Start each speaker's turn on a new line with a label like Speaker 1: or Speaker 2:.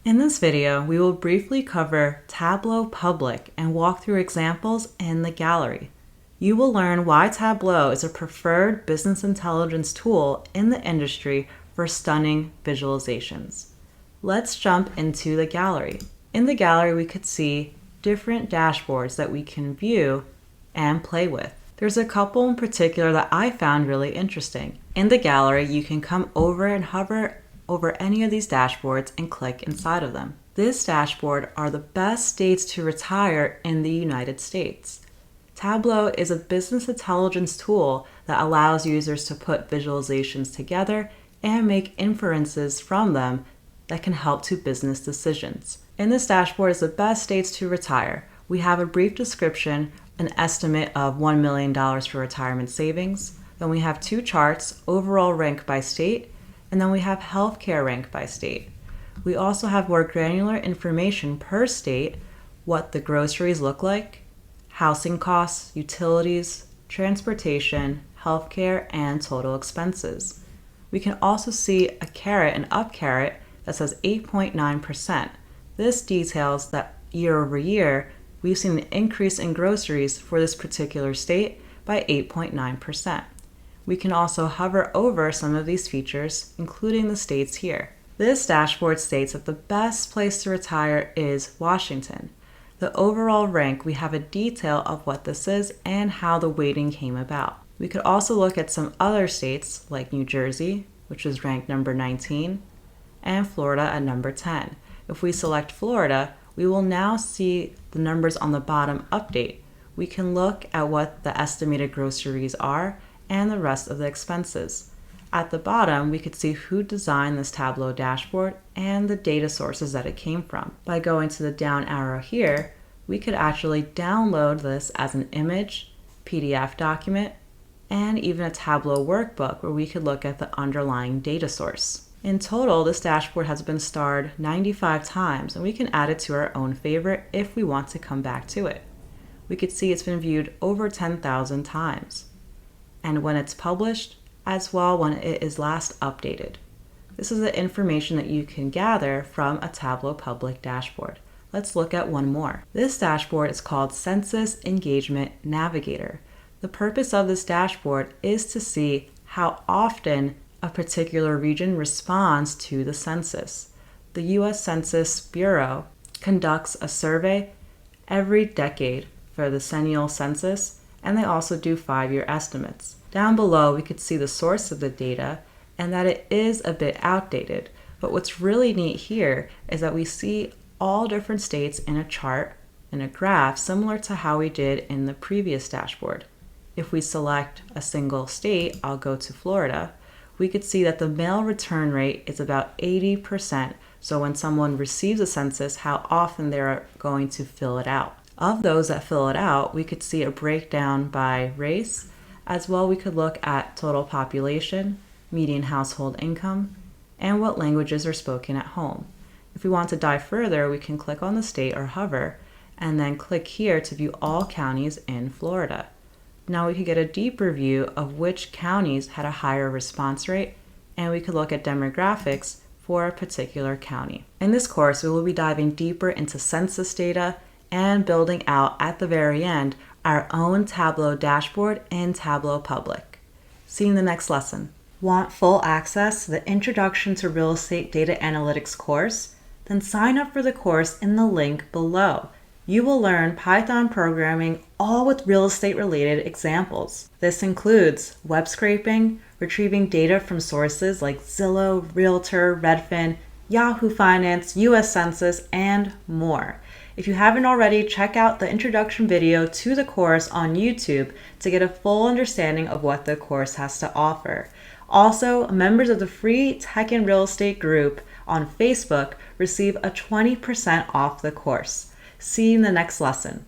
Speaker 1: In this video, we will briefly cover Tableau Public and walk through examples in the gallery. You will learn why Tableau is a preferred business intelligence tool in the industry for stunning visualizations. Let's jump into the gallery. In the gallery, we could see different dashboards that we can view and play with. There's a couple in particular that I found really interesting. In the gallery, you can come over and hover over any of these dashboards and click inside of them. This dashboard are the best states to retire in the United States. Tableau is a business intelligence tool that allows users to put visualizations together and make inferences from them that can help to business decisions. In this dashboard is the best states to retire. We have a brief description, an estimate of $1 million for retirement savings. Then we have two charts, overall rank by state, and then we have healthcare rank by state. We also have more granular information per state, what the groceries look like, housing costs, utilities, transportation, healthcare, and total expenses. We can also see a caret, an up caret, that says 8.9%. This details that year over year, we've seen an increase in groceries for this particular state by 8.9%. We can also hover over some of these features, including the states here. This dashboard states that the best place to retire is Washington. The overall rank, we have a detail of what this is and how the weighting came about. We could also look at some other states like New Jersey, which is ranked number 19, and Florida at number 10. If we select Florida, we will now see the numbers on the bottom update. We can look at what the estimated groceries are and the rest of the expenses. At the bottom, we could see who designed this Tableau dashboard and the data sources that it came from. By going to the down arrow here, we could actually download this as an image, PDF document, and even a Tableau workbook where we could look at the underlying data source. In total, this dashboard has been starred 95 times, and we can add it to our own favorite if we want to come back to it. We could see it's been viewed over 10,000 times. And when it's published, as well when it is last updated. This is the information that you can gather from a Tableau Public dashboard. Let's look at one more. This dashboard is called Census Engagement Navigator. The purpose of this dashboard is to see how often a particular region responds to the census. The U.S. Census Bureau conducts a survey every decade for the decennial census, and they also do 5-year estimates. Down below, we could see the source of the data and that it is a bit outdated. But what's really neat here is that we see all different states in a chart, in a graph, similar to how we did in the previous dashboard. If we select a single state, I'll go to Florida, we could see that the mail return rate is about 80%. So when someone receives a census, how often they're going to fill it out. Of those that fill it out, we could see a breakdown by race. As well, we could look at total population, median household income, and what languages are spoken at home. If we want to dive further, we can click on the state or hover, and then click here to view all counties in Florida. Now we could get a deeper view of which counties had a higher response rate, and we could look at demographics for a particular county. In this course, we will be diving deeper into census data and building out at the very end our own Tableau dashboard in Tableau Public. See you in the next lesson. Want full access to the Introduction to Real Estate Data Analytics course? Then sign up for the course in the link below. You will learn Python programming, all with real estate related examples. This includes web scraping, retrieving data from sources like Zillow, Realtor, Redfin, Yahoo Finance, US Census, and more. If you haven't already, check out the introduction video to the course on YouTube to get a full understanding of what the course has to offer. Also, members of the free Tech and Real Estate group on Facebook receive a 20% off the course. See you in the next lesson.